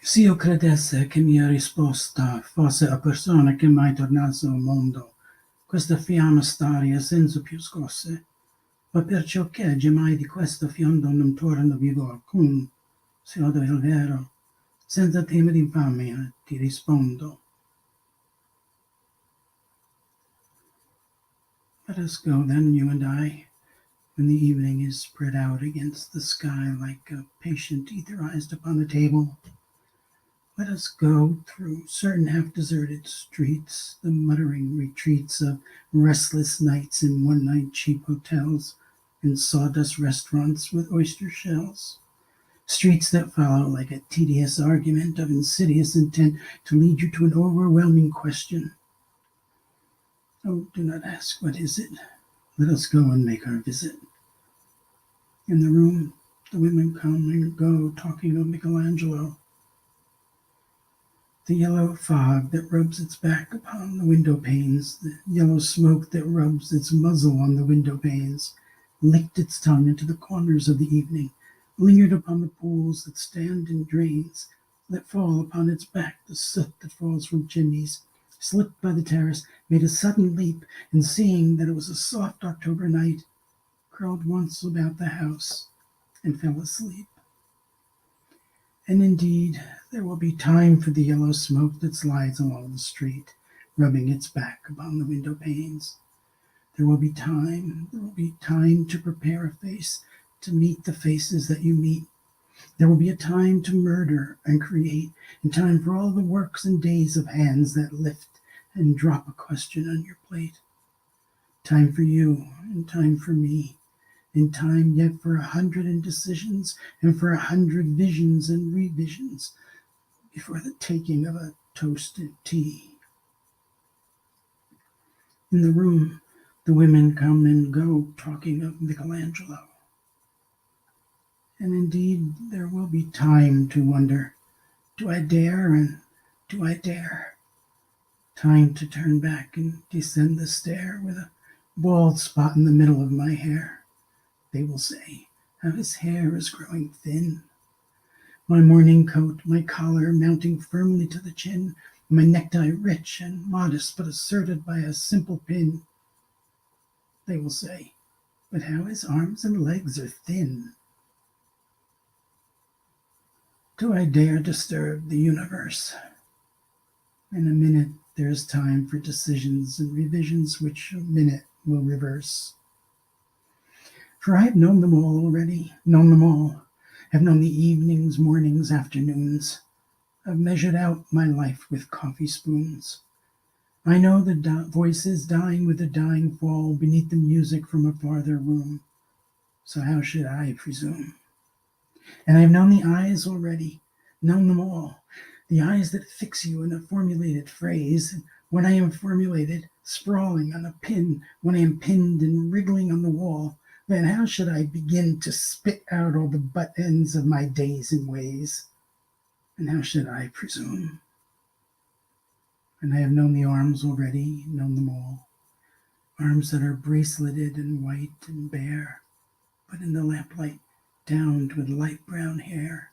Se io credesse che mia risposta fosse a persona che mai tornasse al mondo, questa fiamma staria senza più scosse, ma perciò che giammai di questo fiondo non torna vivo alcun, se odo il vero, senza tema di infamia ti rispondo. Let us go then, you and I, when the evening is spread out against the sky like a patient etherized upon the table. Let us go through certain half-deserted streets, the muttering retreats of restless nights in one-night cheap hotels and sawdust restaurants with oyster shells. Streets that follow like a tedious argument of insidious intent to lead you to an overwhelming question. Oh, do not ask what is it. Let us go and make our visit. In the room, the women come and go, talking of Michelangelo. The yellow fog that rubs its back upon the window panes, the yellow smoke that rubs its muzzle on the window panes, licked its tongue into the corners of the evening, lingered upon the pools that stand in drains, let fall upon its back the soot that falls from chimneys, slipped by the terrace, made a sudden leap, and seeing that it was a soft October night, crawled once about the house and fell asleep. And indeed, there will be time for the yellow smoke that slides along the street, rubbing its back upon the window panes. There will be time to prepare a face, to meet the faces that you meet. There will be a time to murder and create, and time for all the works and days of hands that lift and drop a question on your plate. Time for you, and time for me, and time yet for 100 indecisions, and for 100 visions and revisions, before the taking of a toasted tea. In the room, the women come and go, talking of Michelangelo. And indeed, there will be time to wonder, do I dare, and do I dare? Time to turn back and descend the stair with a bald spot in the middle of my hair. They will say, how his hair is growing thin. My morning coat, my collar mounting firmly to the chin, my necktie rich and modest but asserted by a simple pin. They will say, but how his arms and legs are thin. Do I dare disturb the universe? In a minute there is time for decisions and revisions which a minute will reverse. For I have known them all already, known them all, have known the evenings, mornings, afternoons. I've measured out my life with coffee spoons. I know the voices dying with a dying fall beneath the music from a farther room. So how should I presume? And I have known the eyes already, known them all, the eyes that fix you in a formulated phrase. When I am formulated, sprawling on a pin, when I am pinned and wriggling on the wall, then how should I begin to spit out all the butt ends of my days and ways? And how should I presume? And I have known the arms already, known them all. Arms that are braceleted and white and bare, but in the lamplight downed with light brown hair.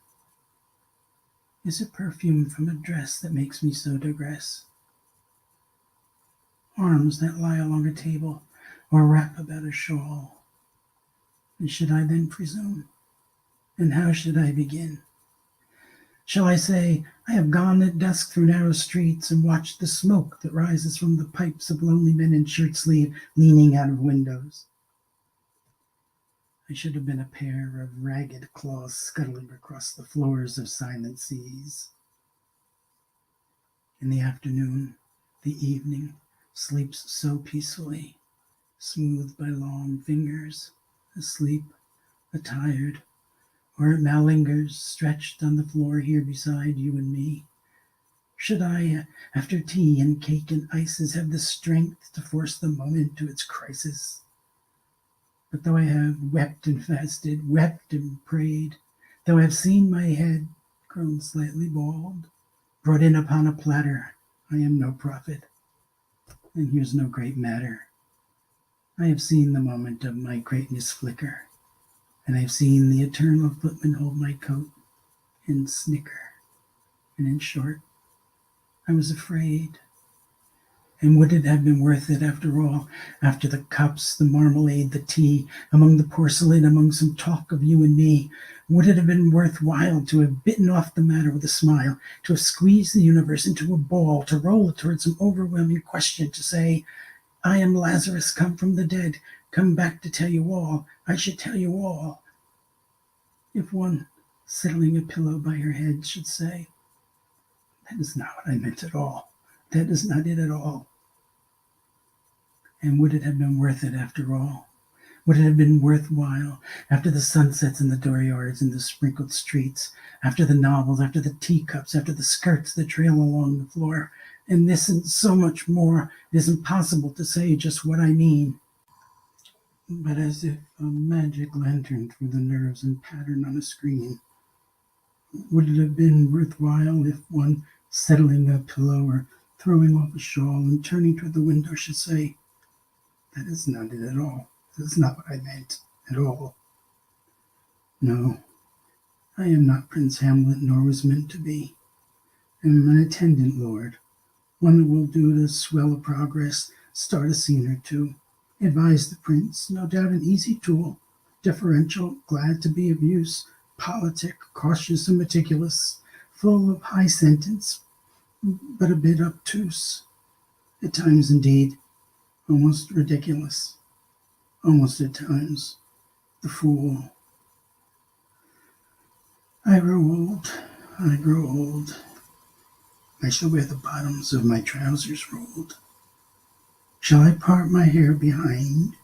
Is it perfume from a dress that makes me so digress? Arms that lie along a table or wrap about a shawl. And should I then presume? And how should I begin? Shall I say, I have gone at dusk through narrow streets and watched the smoke that rises from the pipes of lonely men in shirt sleeve leaning out of windows? I should have been a pair of ragged claws scuttling across the floors of silent seas. In the afternoon, the evening sleeps so peacefully, smoothed by long fingers, asleep, attired, or it malingers, stretched on the floor here beside you and me. Should I, after tea and cake and ices, have the strength to force the moment to its crisis? But though I have wept and fasted, wept and prayed, though I have seen my head grown slightly bald, brought in upon a platter, I am no prophet, and here's no great matter. I have seen the moment of my greatness flicker, and I have seen the eternal footman hold my coat and snicker. And in short, I was afraid. And would it have been worth it after all? After the cups, the marmalade, the tea, among the porcelain, among some talk of you and me, would it have been worthwhile to have bitten off the matter with a smile, to have squeezed the universe into a ball, to roll it towards some overwhelming question, to say, I am Lazarus come from the dead, come back to tell you all, I should tell you all. If one, settling a pillow by her head, should say, that is not what I meant at all. That is not it at all. And would it have been worth it after all? Would it have been worthwhile after the sunsets in the dooryards and the sprinkled streets, after the novels, after the teacups, after the skirts that trail along the floor? And this and so much more, it is impossible to say just what I mean. But as if a magic lantern through the nerves and pattern on a screen, would it have been worthwhile if one, settling a pillow or throwing off a shawl and turning toward the window, should say, that is not it at all. That is not what I meant at all. No, I am not Prince Hamlet, nor was meant to be. I am an attendant lord, one that will do to swell a progress, start a scene or two, advise the prince, no doubt an easy tool, deferential, glad to be of use, politic, cautious and meticulous, full of high sentence, but a bit obtuse. At times, indeed, almost ridiculous. Almost at times, the fool. I grow old. I shall wear the bottoms of my trousers rolled. Shall I part my hair behind?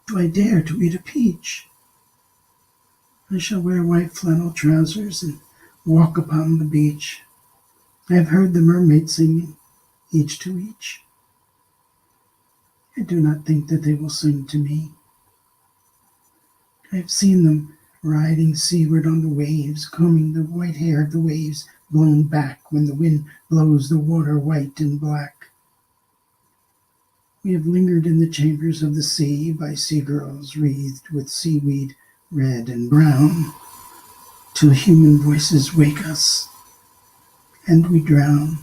Do I dare to eat a peach? I shall wear white flannel trousers and walk upon the beach. I have heard the mermaids singing, each to each. I do not think that they will sing to me. I have seen them riding seaward on the waves, combing the white hair of the waves, blown back when the wind blows the water white and black. We have lingered in the chambers of the sea by sea-girls wreathed with seaweed red and brown, till human voices wake us, and we drown.